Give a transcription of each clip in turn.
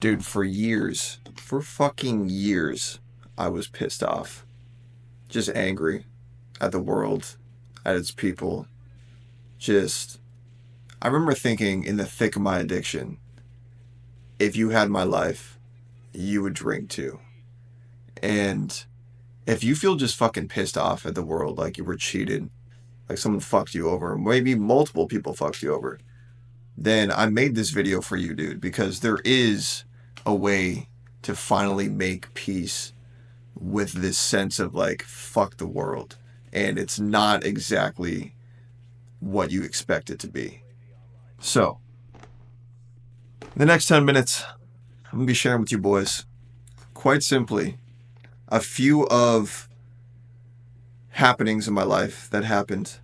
Dude, for fucking years, I was pissed off. Just angry at the world, at its people. Just, I remember thinking in the thick of my addiction, if you had my life, you would drink too. And if you feel just fucking pissed off at the world, like you were cheated, like someone fucked you over, maybe multiple people fucked you over, then I made this video for you, dude, because there is a way to finally make peace with this sense of like, fuck the world. And it's not exactly what you expect it to be. So, the next 10 minutes, I'm going to be sharing with you boys, quite simply, a few of happenings in my life that happened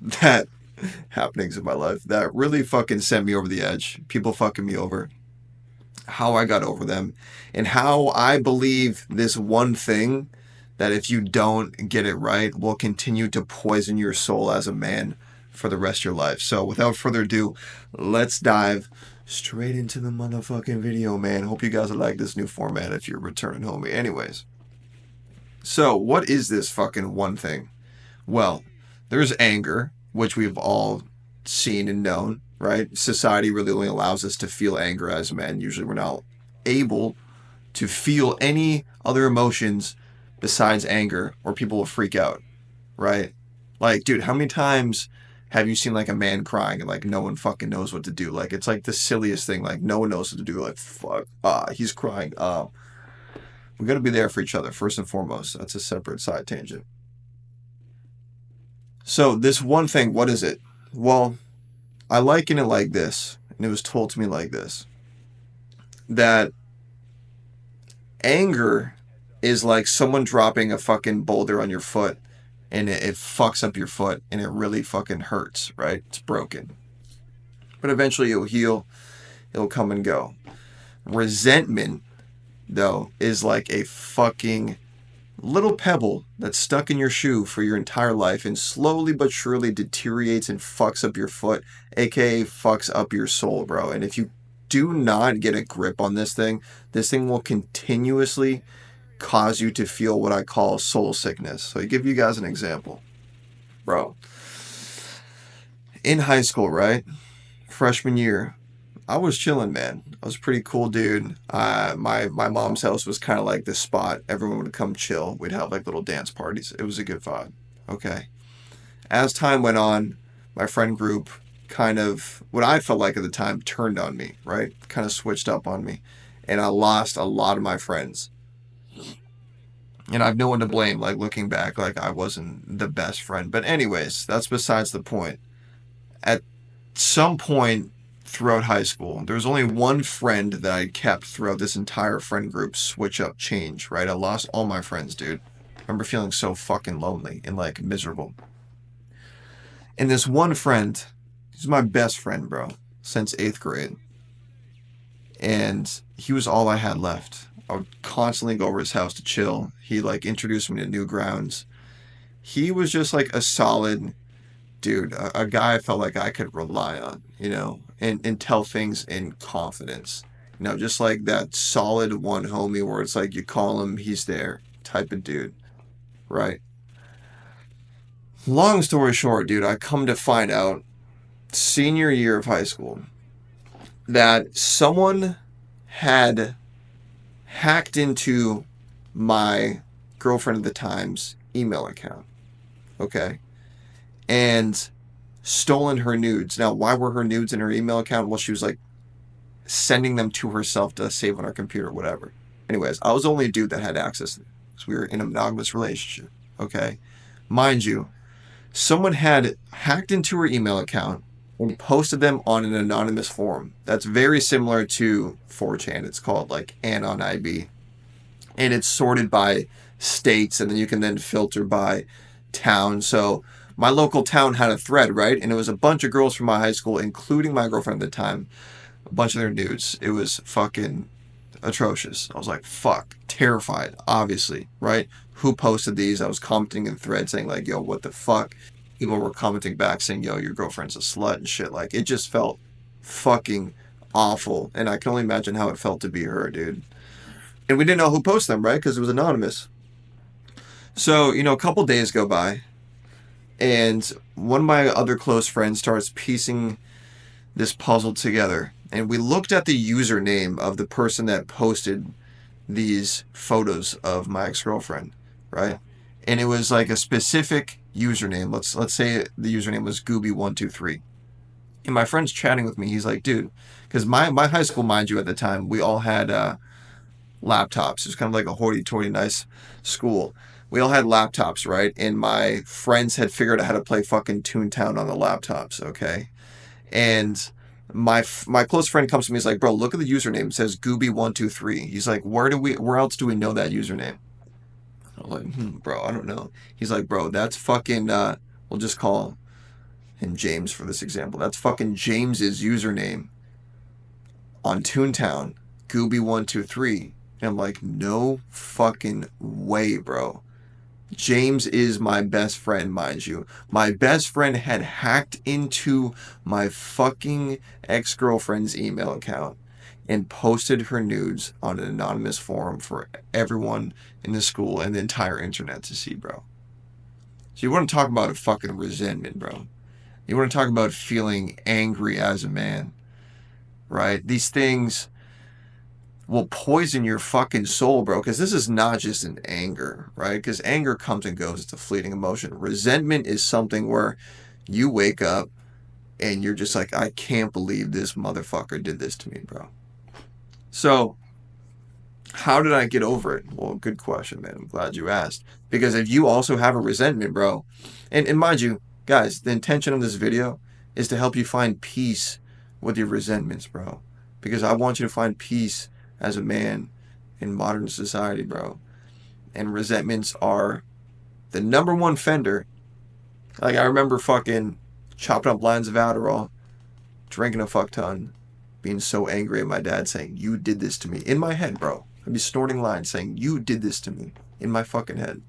that happenings in my life that really fucking sent me over the edge. People fucking me over. How I got over them. And how I believe this one thing that if you don't get it right will continue to poison your soul as a man for the rest of your life. So without further ado, let's dive straight into the motherfucking video, man. Hope you guys like this new format if you're returning homie. Anyways. So what is this fucking one thing? Well, there's anger, which we've all seen and known, right? Society really only allows us to feel anger as men. Usually we're not able to feel any other emotions besides anger, or people will freak out, right? Like, dude, how many times have you seen like a man crying and like no one fucking knows what to do? Like, it's like the silliest thing. Like, no one knows what to do. Like, fuck, he's crying. We got to be there for each other first and foremost. That's a separate side tangent. So this one thing, what is it? Well, I liken it like this, and it was told to me like this, that anger is like someone dropping a fucking boulder on your foot, and it fucks up your foot, and it really fucking hurts, right? It's broken. But eventually it'll heal, it'll come and go. Resentment, though, is like a fucking little pebble that's stuck in your shoe for your entire life and slowly but surely deteriorates and fucks up your foot, aka fucks up your soul, bro. And if you do not get a grip on this thing will continuously cause you to feel what I call soul sickness. So I give you guys an example, bro. In high school, right? Freshman year, I was chilling, man. I was a pretty cool dude. My mom's house was kind of like this spot. Everyone would come chill. We'd have like little dance parties. It was a good vibe. Okay. As time went on, my friend group kind of, what I felt like at the time, turned on me, right? Kind of switched up on me. And I lost a lot of my friends. And I've no one to blame, like looking back, like I wasn't the best friend. But, anyways, that's besides the point. At some point, throughout high school, there was only one friend that I kept throughout this entire friend group switch up change, right? I lost all my friends, dude. I remember feeling so fucking lonely and like miserable. And this one friend, he's my best friend, bro, since 8th grade. And he was all I had left. I would constantly go over his house to chill. He like introduced me to new grounds. He was just like a solid dude, a guy I felt like I could rely on, and tell things in confidence. Just like that solid one homie where it's like you call him, he's there type of dude, right? Long story short, dude, I come to find out senior year of high school that someone had hacked into my girlfriend at the time's email account, okay? And stolen her nudes. Now, why were her nudes in her email account? Well, she was like sending them to herself to save on her computer, whatever. Anyways, I was the only dude that had access to them because we were in a monogamous relationship. Okay, mind you, someone had hacked into her email account and posted them on an anonymous forum. That's very similar to 4chan. It's called like Anon IB, and it's sorted by states, and then you can then filter by town. So my local town had a thread, right? And it was a bunch of girls from my high school, including my girlfriend at the time, a bunch of their nudes. It was fucking atrocious. I was like, fuck, terrified, obviously, right? Who posted these? I was commenting in threads saying like, yo, what the fuck? People were commenting back saying, yo, your girlfriend's a slut and shit. Like, it just felt fucking awful. And I can only imagine how it felt to be her, dude. And we didn't know who posted them, right? Because it was anonymous. So, a couple days go by, and one of my other close friends starts piecing this puzzle together. And we looked at the username of the person that posted these photos of my ex-girlfriend, right? And it was like a specific username. Let's say the username was Gooby123. And my friend's chatting with me. He's like, dude, because my high school, mind you, at the time, we all had laptops. It was kind of like a hoity-toity nice school. We all had laptops, right? And my friends had figured out how to play fucking Toontown on the laptops, okay? And my close friend comes to me. He's like, bro, look at the username. It says Gooby123. He's like, where else do we know that username? I'm like, bro, I don't know. He's like, bro, that's fucking we'll just call him James for this example. That's fucking James's username on Toontown, Gooby123. And I'm like, no fucking way, bro. James is my best friend, mind you. My best friend had hacked into my fucking ex-girlfriend's email account and posted her nudes on an anonymous forum for everyone in the school and the entire internet to see, bro. So you want to talk about a fucking resentment, bro. You want to talk about feeling angry as a man, right? These things will poison your fucking soul, bro, because this is not just an anger, right? Because anger comes and goes. It's a fleeting emotion. Resentment is something where you wake up and you're just like, I can't believe this motherfucker did this to me, bro. So how did I get over it? Well, good question, man. I'm glad you asked. Because if you also have a resentment, bro, and mind you, guys, the intention of this video is to help you find peace with your resentments, bro. Because I want you to find peace as a man in modern society, bro. And resentments are the number one fender. Like, I remember fucking chopping up lines of Adderall, drinking a fuck ton, being so angry at my dad saying, you did this to me. In my head, bro. I'd be snorting lines saying, you did this to me. In my fucking head.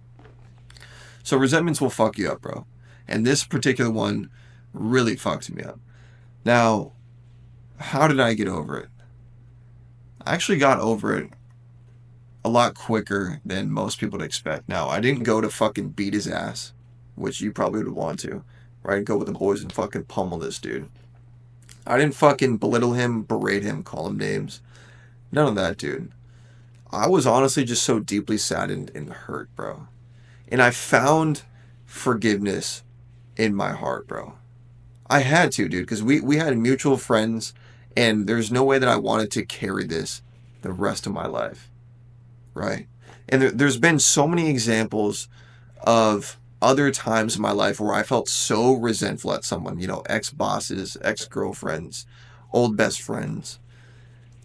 So resentments will fuck you up, bro. And this particular one really fucked me up. Now, how did I get over it? I actually got over it a lot quicker than most people would expect. Now, I didn't go to fucking beat his ass, which you probably would want to, right? Go with the boys and fucking pummel this dude. I didn't fucking belittle him, berate him, call him names. None of that, dude. I was honestly just so deeply saddened and hurt, bro. And I found forgiveness in my heart, bro. I had to, dude, because we had mutual friends, and there's no way that I wanted to carry this the rest of my life, right? And there's been so many examples of other times in my life where I felt so resentful at someone, ex-bosses, ex-girlfriends, old best friends.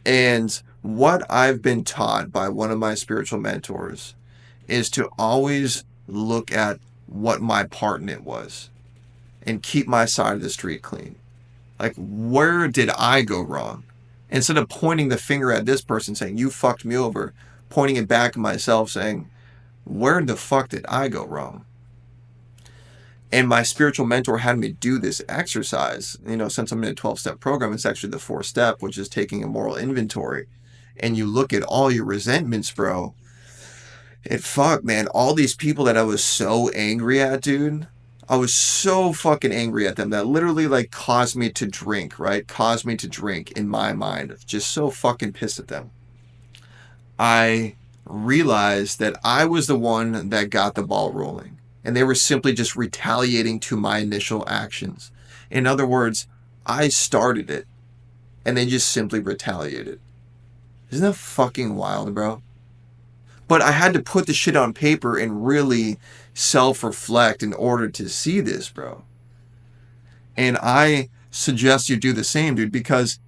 And what I've been taught by one of my spiritual mentors is to always look at what my part in it was and keep my side of the street clean. Like, where did I go wrong? Instead of pointing the finger at this person saying, you fucked me over, pointing it back at myself saying, where the fuck did I go wrong? And my spiritual mentor had me do this exercise. Since I'm in a 12-step program, it's actually the 4th step, which is taking a moral inventory. And you look at all your resentments, bro. And fuck, man, all these people that I was so angry at, dude. I was so fucking angry at them that literally like caused me to drink, right? Caused me to drink in my mind. Just so fucking pissed at them. I realized that I was the one that got the ball rolling. And they were simply just retaliating to my initial actions. In other words, I started it. And they just simply retaliated. Isn't that fucking wild, bro? But I had to put the shit on paper and really self-reflect in order to see this, bro. And I suggest you do the same, dude, because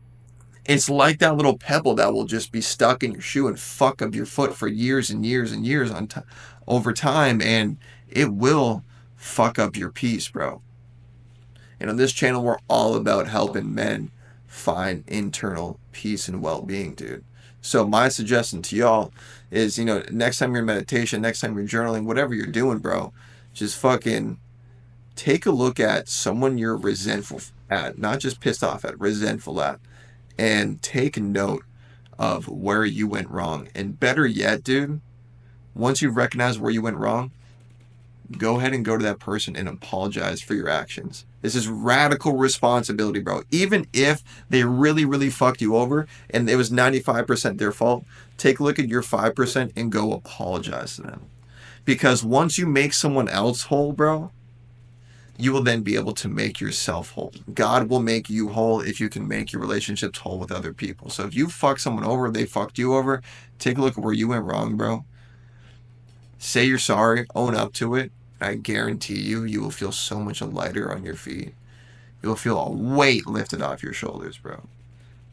it's like that little pebble that will just be stuck in your shoe and fuck up your foot for years and years and years over time, and it will fuck up your peace, bro. And on this channel, we're all about helping men find internal peace and well-being, dude. So my suggestion to y'all is, next time you're in meditation, next time you're journaling, whatever you're doing, bro, just fucking take a look at someone you're resentful at, not just pissed off at, resentful at, and take note of where you went wrong. And better yet, dude, once you recognize where you went wrong, go ahead and go to that person and apologize for your actions. This is radical responsibility, bro. Even if they really, really fucked you over and it was 95% their fault, take a look at your 5% and go apologize to them. Because once you make someone else whole, bro, you will then be able to make yourself whole. God will make you whole if you can make your relationships whole with other people. So if you fuck someone over, they fucked you over, take a look at where you went wrong, bro. Say you're sorry, own up to it. I guarantee you, you will feel so much lighter on your feet. You'll feel a weight lifted off your shoulders, bro.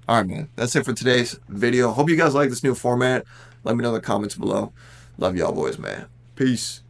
All right, man. That's it for today's video. Hope you guys like this new format. Let me know in the comments below. Love y'all boys, man. Peace.